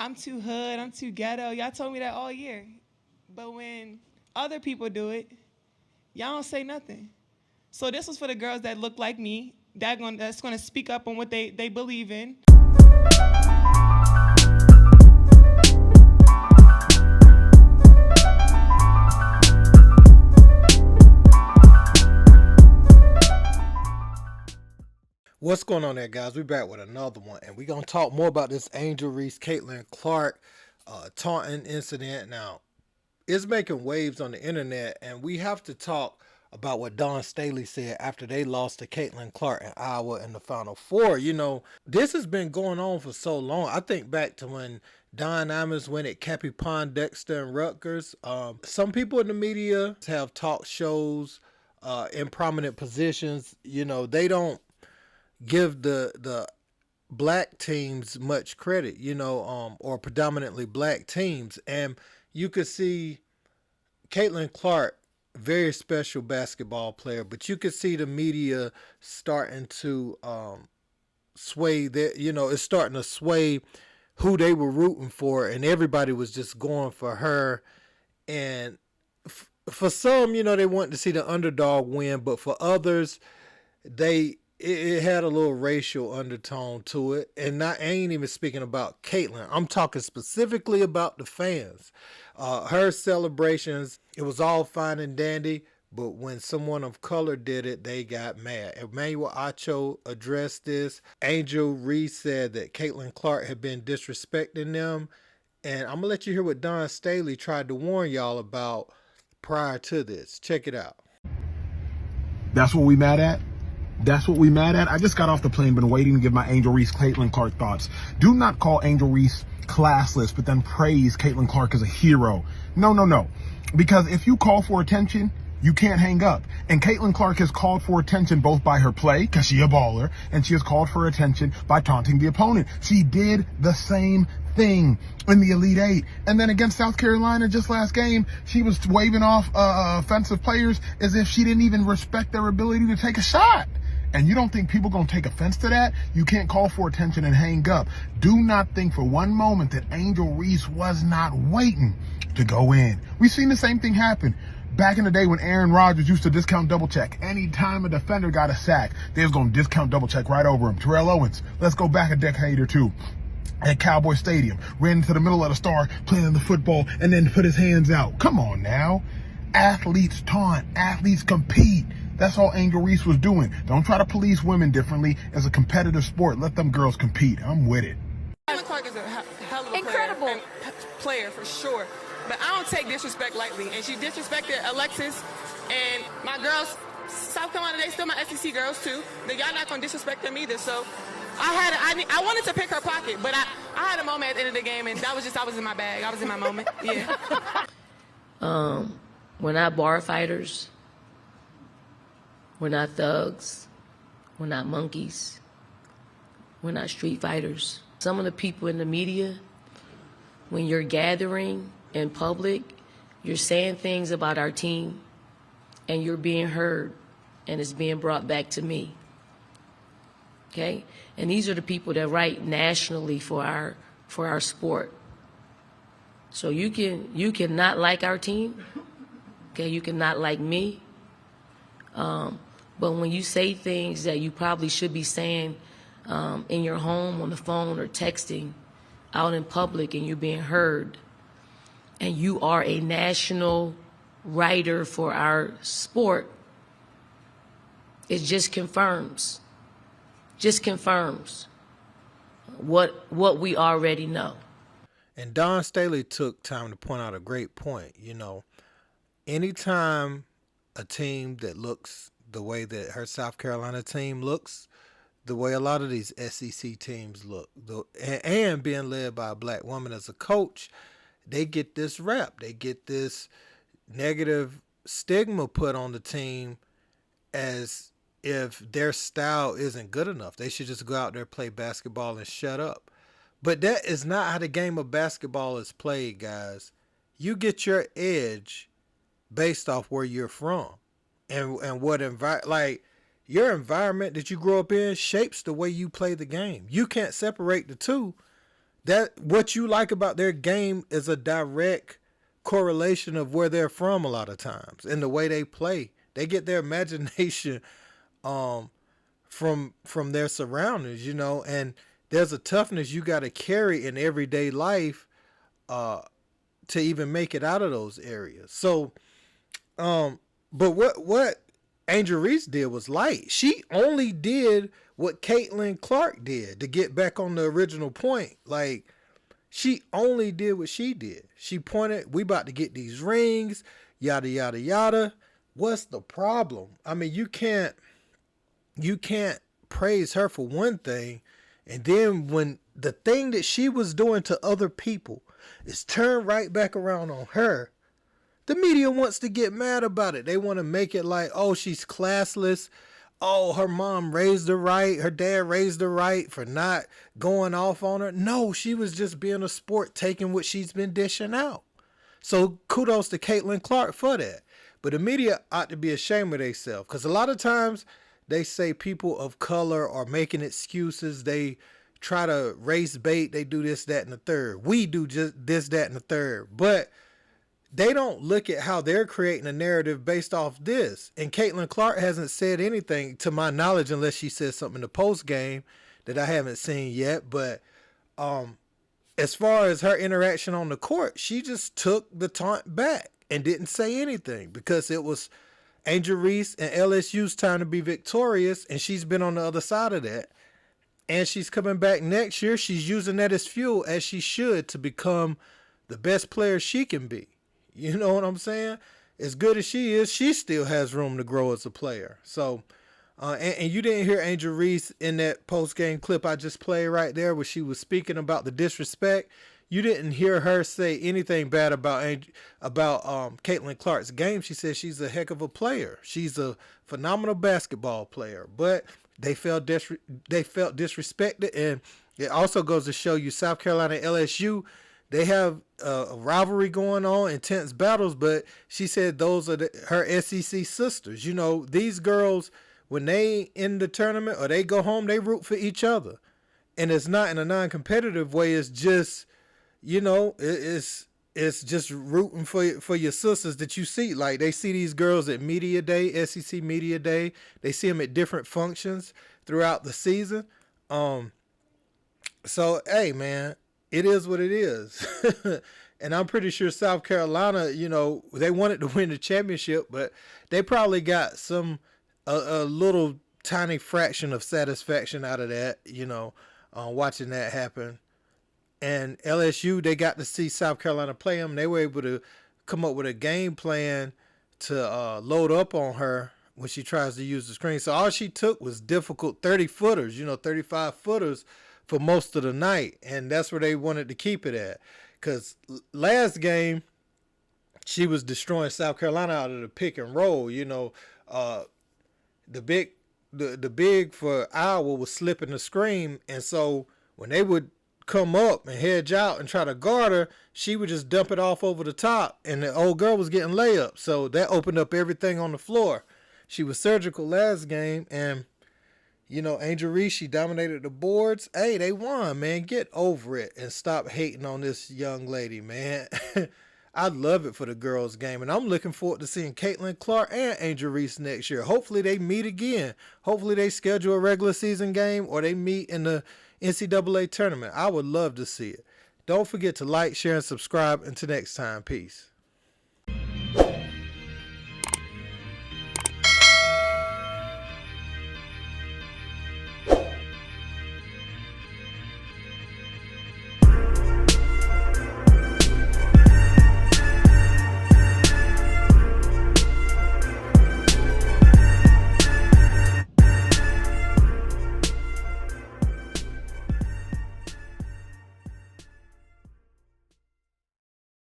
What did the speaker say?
I'm too hood, I'm too ghetto. Y'all told me that all year. But when other people do it, y'all don't say nothing. So this was for the girls that look like me, that's gonna speak up on what they believe in. What's going on there, guys? We're back with another one, and we're going to talk more about this Angel Reese, Caitlin Clark taunting incident. Now, it's making waves on the internet, and we have to talk about what Don Staley said after they lost to Caitlin Clark in Iowa in the Final Four. You know, this has been going on for so long. I think back to when Don Imus went at Cappy Pondexter and Rutgers. Some people in the media have talk shows in prominent positions. You know, they don't give the black teams much credit, or predominantly black teams. And you could see Caitlin Clark, very special basketball player, but you could see the media starting to sway that, it's starting to sway who they were rooting for, and everybody was just going for her. And for some, they wanted to see the underdog win, but for others, it had a little racial undertone to it. And I ain't even speaking about Caitlin. I'm talking specifically about the fans. Her celebrations, it was all fine and dandy, but when someone of color did it, they got mad. Emmanuel Acho addressed this. Angel Reese said that Caitlin Clark had been disrespecting them. And I'm going to let you hear what Don Staley tried to warn y'all about prior to this. Check it out. That's what we mad at? That's what we mad at? I just got off the plane, been waiting to give my Angel Reese, Caitlin Clark thoughts. Do not call Angel Reese classless, but then praise Caitlin Clark as a hero. No. Because if you call for attention, you can't hang up. And Caitlin Clark has called for attention both by her play, because she a baller, and she has called for attention by taunting the opponent. She did the same thing in the Elite Eight. And then against South Carolina just last game, she was waving off offensive players as if she didn't even respect their ability to take a shot. And you don't think people going to take offense to that? You can't call for attention and hang up. Do not think for one moment that Angel Reese was not waiting to go in. We've seen the same thing happen back in the day when Aaron Rodgers used to discount double check. Anytime a defender got a sack, they was going to discount double check right over him. Terrell Owens, let's go back a decade or two. At Cowboy Stadium, ran into the middle of the star playing the football and then put his hands out. Come on now. Athletes taunt. Athletes compete. That's all Angel Reese was doing. Don't try to police women differently. As a competitive sport, let them girls compete. I'm with it. Caitlin Clark is a hell of a Incredible player for sure. But I don't take disrespect lightly. And she disrespected Alexis. And my girls, South Carolina, they still my SEC girls too. But y'all not going to disrespect them either. So I wanted to pick her pocket. But I had a moment at the end of the game. And I was in my bag. I was in my moment. Yeah. We're not bar fighters. We're not thugs. We're not monkeys. We're not street fighters. Some of the people in the media, when you're gathering in public, you're saying things about our team and you're being heard and it's being brought back to me. Okay? And these are the people that write nationally for our sport. So you can not like our team. Okay, you can not like me. But when you say things that you probably should be saying in your home, on the phone, or texting out in public, and you're being heard, and you are a national writer for our sport, it just confirms what we already know. And Don Staley took time to point out a great point. Anytime a team that looks the way that her South Carolina team looks, the way a lot of these SEC teams look, and being led by a black woman as a coach, they get this rap. They get this negative stigma put on the team as if their style isn't good enough. They should just go out there, play basketball, and shut up. But that is not how the game of basketball is played, guys. You get your edge based off where you're from. And what your environment that you grow up in shapes the way you play the game. You can't separate the two. that what you like about their game is a direct correlation of where they're from a lot of times and the way they play. They get their imagination um from their surroundings, you know, and there's a toughness you got to carry in everyday life uh to even make it out of those areas. So but what Angel Reese did was light. She only did what Caitlin Clark did to get back on the original point. Like, she only did what she did. She pointed, we about to get these rings, yada, yada, yada. What's the problem? I mean, you can't praise her for one thing, and then when the thing that she was doing to other people is turned right back around on her, the media wants to get mad about it. They want to make it like, oh, she's classless. Oh, her mom raised her right. Her dad raised her right for not going off on her. No, she was just being a sport, taking what she's been dishing out. So kudos to Caitlin Clark for that. But the media ought to be ashamed of themselves, because a lot of times they say people of color are making excuses. They try to race bait. They do this, that, and the third. We do just this, that, and the third. But they don't look at how they're creating a narrative based off this. And Caitlin Clark hasn't said anything to my knowledge, unless she said something in the post game that I haven't seen yet. But as far as her interaction on the court, she just took the taunt back and didn't say anything, because it was Angel Reese and LSU's time to be victorious, and she's been on the other side of that. And she's coming back next year. She's using that as fuel, as she should, to become the best player she can be. You know what I'm saying? As good as she is, she still has room to grow as a player. So, and you didn't hear Angel Reese in that post-game clip I just played right there, where she was speaking about the disrespect. You didn't hear her say anything bad about Caitlin Clark's game. She said she's a heck of a player. She's a phenomenal basketball player. But they felt disrespected, and it also goes to show you South Carolina and LSU, they have a rivalry going on, intense battles, but she said those are her SEC sisters. You know, these girls, when they in the tournament or they go home, they root for each other. And it's not in a non-competitive way. It's just, you know, it's just rooting for your sisters that you see. Like, they see these girls at Media Day, SEC Media Day. They see them at different functions throughout the season. So, hey, man, it is what it is. And I'm pretty sure South Carolina, you know, they wanted to win the championship, but they probably got a little tiny fraction of satisfaction out of that, you know, watching that happen. And LSU, they got to see South Carolina play them. They were able to come up with a game plan to load up on her when she tries to use the screen. So all she took was difficult 30-footers, you know, 35-footers for most of the night. And that's where they wanted to keep it at. Because last game, she was destroying South Carolina out of the pick and roll. You know, the big for Iowa was slipping the screen. And so when they would come up and hedge out and try to guard her, she would just dump it off over the top. And the old girl was getting layups. So that opened up everything on the floor. She was surgical last game. And, you know, Angel Reese, she dominated the boards. Hey, they won, man. Get over it and stop hating on this young lady, man. I love it for the girls' game, and I'm looking forward to seeing Caitlin Clark and Angel Reese next year. Hopefully they meet again. Hopefully they schedule a regular season game, or they meet in the NCAA tournament. I would love to see it. Don't forget to like, share, and subscribe. Until next time, peace.